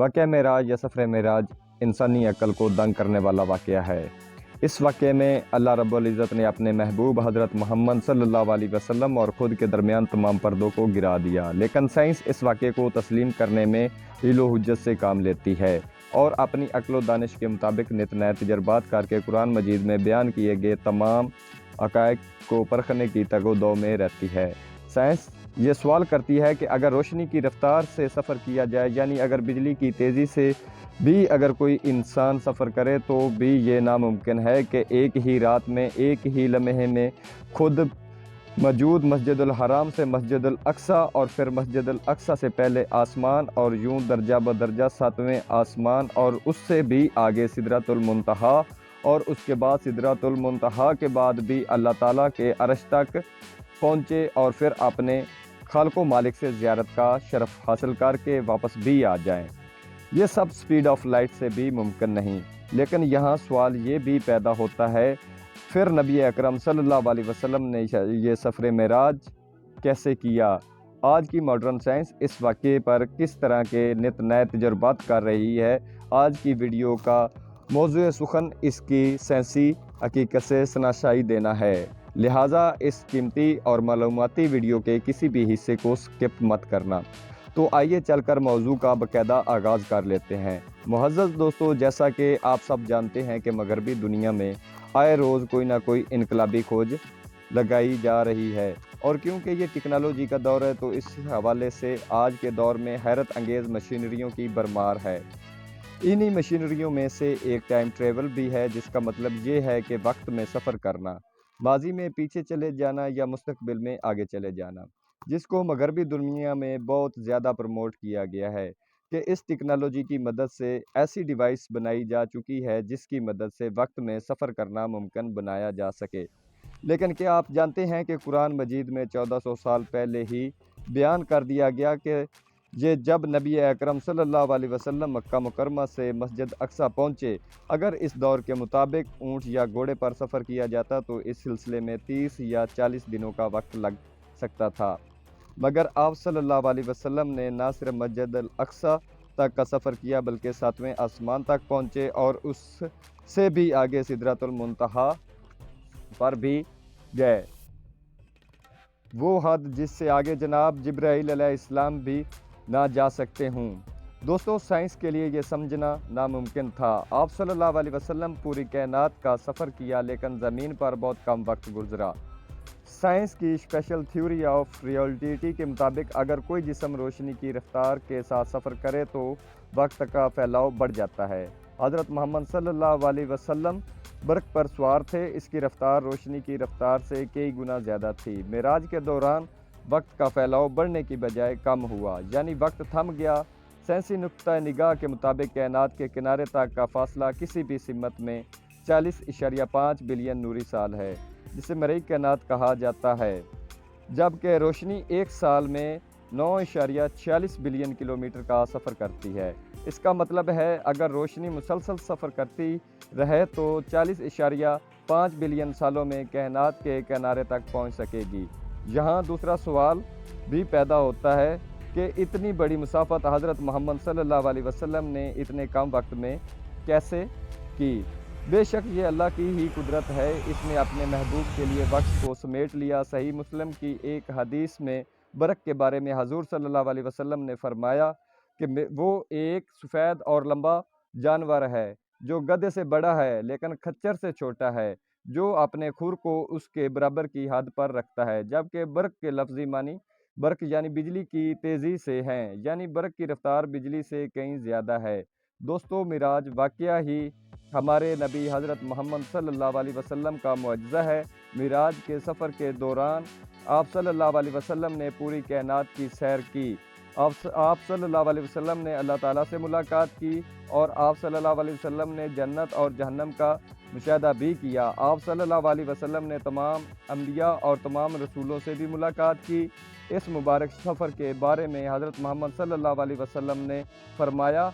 واقعہ معراج یا سفر معراج انسانی عقل کو دنگ کرنے والا واقعہ ہے۔ اس واقعے میں اللہ رب العزت نے اپنے محبوب حضرت محمد صلی اللہ علیہ وسلم اور خود کے درمیان تمام پردوں کو گرا دیا، لیکن سائنس اس واقعے کو تسلیم کرنے میں حیل و حجت سے کام لیتی ہے اور اپنی عقل و دانش کے مطابق نت نئے تجربات کر کے قرآن مجید میں بیان کیے گئے تمام حقائق کو پرکھنے کی تگ و دو میں رہتی ہے۔ سائنس یہ سوال کرتی ہے کہ اگر روشنی کی رفتار سے سفر کیا جائے، یعنی اگر بجلی کی تیزی سے بھی اگر کوئی انسان سفر کرے تو بھی یہ ناممکن ہے کہ ایک ہی رات میں، ایک ہی لمحے میں خود موجود مسجد الحرام سے مسجد الاقصیٰ اور پھر مسجد الاقصیٰ سے پہلے آسمان اور یوں درجہ بدرجہ ساتویں آسمان اور اس سے بھی آگے سدرۃ المنتہا اور اس کے بعد سدرۃ المنتہا کے بعد بھی اللہ تعالیٰ کے عرش تک پہنچے اور پھر اپنے خالق و مالک سے زیارت کا شرف حاصل کر کے واپس بھی آ جائیں۔ یہ سب سپیڈ آف لائٹ سے بھی ممکن نہیں، لیکن یہاں سوال یہ بھی پیدا ہوتا ہے پھر نبی اکرم صلی اللہ علیہ وسلم نے یہ سفر معراج کیسے کیا؟ آج کی ماڈرن سائنس اس واقعے پر کس طرح کے نت نئے تجربات کر رہی ہے؟ آج کی ویڈیو کا موضوع سخن اس کی سائنسی حقیقت سے شناسائی دینا ہے، لہٰذا اس قیمتی اور معلوماتی ویڈیو کے کسی بھی حصے کو سکپ مت کرنا۔ تو آئیے چل کر موضوع کا باقاعدہ آغاز کر لیتے ہیں۔ معزز دوستو، جیسا کہ آپ سب جانتے ہیں کہ مغربی دنیا میں آئے روز کوئی نہ کوئی انقلابی کھوج لگائی جا رہی ہے، اور کیونکہ یہ ٹیکنالوجی کا دور ہے تو اس حوالے سے آج کے دور میں حیرت انگیز مشینریوں کی بھرمار ہے۔ انہی مشینریوں میں سے ایک ٹائم ٹریول بھی ہے، جس کا مطلب یہ ہے کہ وقت میں سفر کرنا، ماضی میں پیچھے چلے جانا یا مستقبل میں آگے چلے جانا، جس کو مغربی دنیا میں بہت زیادہ پروموٹ کیا گیا ہے کہ اس ٹیکنالوجی کی مدد سے ایسی ڈیوائس بنائی جا چکی ہے جس کی مدد سے وقت میں سفر کرنا ممکن بنایا جا سکے۔ لیکن کیا آپ جانتے ہیں کہ قرآن مجید میں 1400 سال پہلے ہی بیان کر دیا گیا کہ یہ جب نبی اکرم صلی اللہ علیہ وسلم مکہ مکرمہ سے مسجد اقصیٰ پہنچے، اگر اس دور کے مطابق اونٹ یا گھوڑے پر سفر کیا جاتا تو اس سلسلے میں 30 یا 40 دنوں کا وقت لگ سکتا تھا، مگر آپ صلی اللہ علیہ وسلم نے نہ صرف مسجد الاقصیٰ تک کا سفر کیا بلکہ ساتویں آسمان تک پہنچے اور اس سے بھی آگے سدرۃ المنتہا پر بھی گئے، وہ حد جس سے آگے جناب جبرائیل علیہ السلام بھی نہ جا سکتے ہوں۔ دوستو، سائنس کے لیے یہ سمجھنا ناممکن تھا۔ آپ صلی اللہ علیہ وسلم پوری کائنات کا سفر کیا لیکن زمین پر بہت کم وقت گزرا۔ سائنس کی اسپیشل تھیوری آف ریلیٹیوٹی کے مطابق اگر کوئی جسم روشنی کی رفتار کے ساتھ سفر کرے تو وقت کا پھیلاؤ بڑھ جاتا ہے۔ حضرت محمد صلی اللہ علیہ وسلم برق پر سوار تھے، اس کی رفتار روشنی کی رفتار سے کئی گنا زیادہ تھی۔ معراج کے دوران وقت کا پھیلاؤ بڑھنے کی بجائے کم ہوا، یعنی وقت تھم گیا۔ سائنسی نقطہ نگاہ کے مطابق کائنات کے کنارے تک کا فاصلہ کسی بھی سمت میں 40.5 بلین نوری سال ہے، جسے مرئی کائنات کہا جاتا ہے، جبکہ روشنی ایک سال میں 9.46 بلین کلومیٹر کا سفر کرتی ہے۔ اس کا مطلب ہے اگر روشنی مسلسل سفر کرتی رہے تو 40.5 بلین سالوں میں کائنات کے کنارے تک پہنچ سکے گی۔ یہاں دوسرا سوال بھی پیدا ہوتا ہے کہ اتنی بڑی مسافت حضرت محمد صلی اللہ علیہ وسلم نے اتنے کم وقت میں کیسے کی؟ بے شک یہ اللہ کی ہی قدرت ہے، اس نے اپنے محبوب کے لیے وقت کو سمیٹ لیا۔ صحیح مسلم کی ایک حدیث میں برق کے بارے میں حضور صلی اللہ علیہ وسلم نے فرمایا کہ وہ ایک سفید اور لمبا جانور ہے جو گدھے سے بڑا ہے لیکن کھچر سے چھوٹا ہے، جو اپنے کھر کو اس کے برابر کی حد پر رکھتا ہے، جبکہ برق کے لفظی معنی برق یعنی بجلی کی تیزی سے ہیں، یعنی برق کی رفتار بجلی سے کہیں زیادہ ہے۔ دوستو، معراج واقعہ ہی ہمارے نبی حضرت محمد صلی اللہ علیہ وسلم کا معجزہ ہے۔ معراج کے سفر کے دوران آپ صلی اللہ علیہ وسلم نے پوری کائنات کی سیر کی۔ آپ صلی اللہ علیہ وسلم نے اللہ تعالیٰ سے ملاقات کی اور آپ صلی اللہ علیہ وسلم نے جنت اور جہنم کا مشاہدہ بھی کیا۔ آپ صلی اللہ علیہ وسلم نے تمام انبیاء اور تمام رسولوں سے بھی ملاقات کی۔ اس مبارک سفر کے بارے میں حضرت محمد صلی اللہ علیہ وسلم نے فرمایا،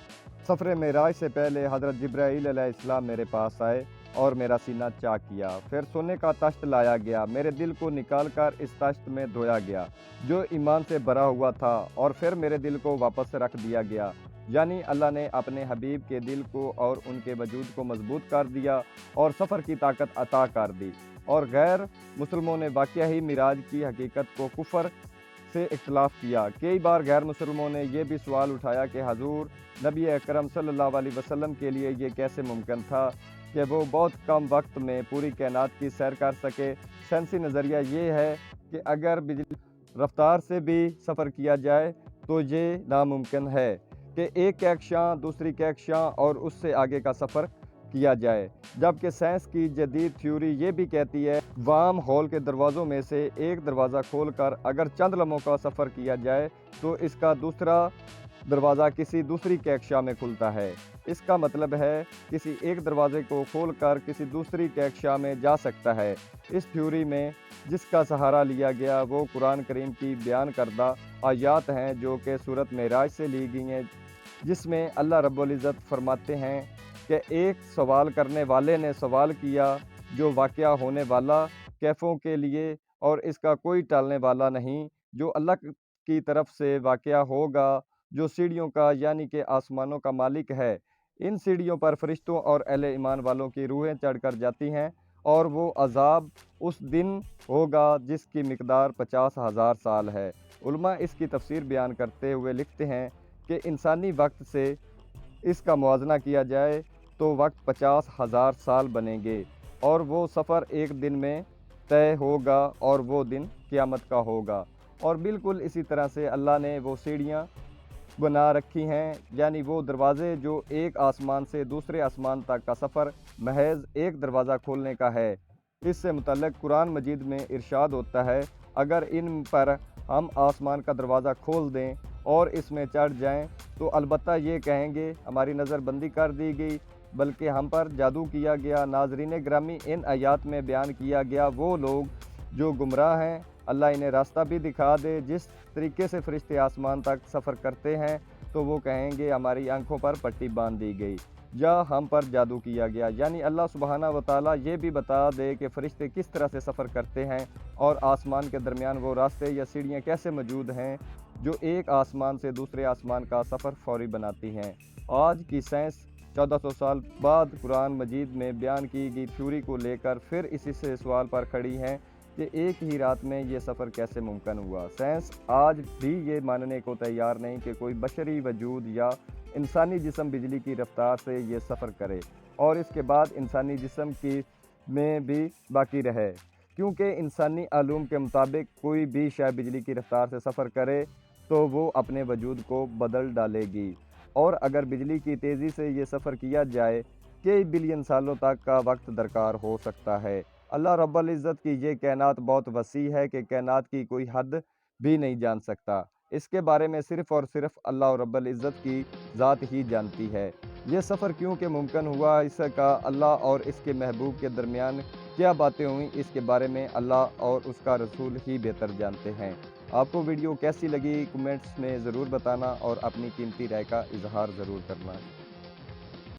سفر معراج سے پہلے حضرت جبرائیل علیہ السلام میرے پاس آئے اور میرا سینہ چاک کیا، پھر سونے کا تشت لایا گیا، میرے دل کو نکال کر اس تشت میں دھویا گیا جو ایمان سے بھرا ہوا تھا، اور پھر میرے دل کو واپس رکھ دیا گیا۔ یعنی اللہ نے اپنے حبیب کے دل کو اور ان کے وجود کو مضبوط کر دیا اور سفر کی طاقت عطا کر دی۔ اور غیر مسلموں نے واقعہ ہی معراج کی حقیقت کو کفر سے اختلاف کیا۔ کئی بار غیر مسلموں نے یہ بھی سوال اٹھایا کہ حضور نبی اکرم صلی اللہ علیہ وسلم کے لیے یہ کیسے ممکن تھا کہ وہ بہت کم وقت میں پوری کائنات کی سیر کر سکے۔ سائنسی نظریہ یہ ہے کہ اگر بجلی رفتار سے بھی سفر کیا جائے تو یہ ناممکن ہے کہ ایک کہکشاں دوسری کہکشاں اور اس سے آگے کا سفر کیا جائے، جبکہ سائنس کی جدید تھیوری یہ بھی کہتی ہے وارم ہول کے دروازوں میں سے ایک دروازہ کھول کر اگر چند لمحوں کا سفر کیا جائے تو اس کا دوسرا دروازہ کسی دوسری کہکشاں میں کھلتا ہے۔ اس کا مطلب ہے کسی ایک دروازے کو کھول کر کسی دوسری کہکشاں میں جا سکتا ہے۔ اس تھیوری میں جس کا سہارا لیا گیا وہ قرآن کریم کی بیان کردہ آیات ہیں جو کہ سورۃ معراج سے لی گئی ہیں، جس میں اللہ رب العزت فرماتے ہیں کہ ایک سوال کرنے والے نے سوال کیا جو واقعہ ہونے والا کیفوں کے لیے اور اس کا کوئی ٹالنے والا نہیں، جو اللہ کی طرف سے واقعہ ہوگا، جو سیڑھیوں کا یعنی کہ آسمانوں کا مالک ہے۔ ان سیڑھیوں پر فرشتوں اور اہل ایمان والوں کی روحیں چڑھ کر جاتی ہیں اور وہ عذاب اس دن ہوگا جس کی مقدار 50,000 سال ہے۔ علماء اس کی تفسیر بیان کرتے ہوئے لکھتے ہیں کہ انسانی وقت سے اس کا موازنہ کیا جائے تو وقت 50,000 سال بنیں گے اور وہ سفر ایک دن میں طے ہوگا اور وہ دن قیامت کا ہوگا۔ اور بالکل اسی طرح سے اللہ نے وہ سیڑھیاں بنا رکھی ہیں، یعنی وہ دروازے جو ایک آسمان سے دوسرے آسمان تک کا سفر محض ایک دروازہ کھولنے کا ہے۔ اس سے متعلق قرآن مجید میں ارشاد ہوتا ہے اگر ان پر ہم آسمان کا دروازہ کھول دیں اور اس میں چڑھ جائیں تو البتہ یہ کہیں گے ہماری نظر بندی کر دی گئی بلکہ ہم پر جادو کیا گیا۔ ناظرین گرامی، ان آیات میں بیان کیا گیا وہ لوگ جو گمراہ ہیں اللہ انہیں راستہ بھی دکھا دے۔ جس طریقے سے فرشتے آسمان تک سفر کرتے ہیں تو وہ کہیں گے ہماری آنکھوں پر پٹی باندھ دی گئی یا ہم پر جادو کیا گیا، یعنی اللہ سبحانہ و تعالیٰ یہ بھی بتا دے کہ فرشتے کس طرح سے سفر کرتے ہیں اور آسمان کے درمیان وہ راستے یا سیڑھیاں کیسے موجود ہیں جو ایک آسمان سے دوسرے آسمان کا سفر فوری بناتی ہیں۔ آج کی سائنس 1400 سال بعد قرآن مجید میں بیان کی گئی تھیوری کو لے کر پھر اسی سے سوال پر کھڑی ہیں کہ ایک ہی رات میں یہ سفر کیسے ممکن ہوا۔ سائنس آج بھی یہ ماننے کو تیار نہیں کہ کوئی بشری وجود یا انسانی جسم بجلی کی رفتار سے یہ سفر کرے اور اس کے بعد انسانی جسم کی میں بھی باقی رہے، کیونکہ انسانی علوم کے مطابق کوئی بھی شے بجلی کی رفتار سے سفر کرے تو وہ اپنے وجود کو بدل ڈالے گی، اور اگر بجلی کی تیزی سے یہ سفر کیا جائے کئی بلین سالوں تک کا وقت درکار ہو سکتا ہے۔ اللہ رب العزت کی یہ کائنات بہت وسیع ہے کہ کائنات کی کوئی حد بھی نہیں جان سکتا، اس کے بارے میں صرف اور صرف اللہ رب العزت کی ذات ہی جانتی ہے۔ یہ سفر کیوں کہ ممکن ہوا، اس کا اللہ اور اس کے محبوب کے درمیان کیا باتیں ہوئیں، اس کے بارے میں اللہ اور اس کا رسول ہی بہتر جانتے ہیں۔ آپ کو ویڈیو کیسی لگی کمنٹس میں ضرور بتانا اور اپنی قیمتی رائے کا اظہار ضرور کرنا۔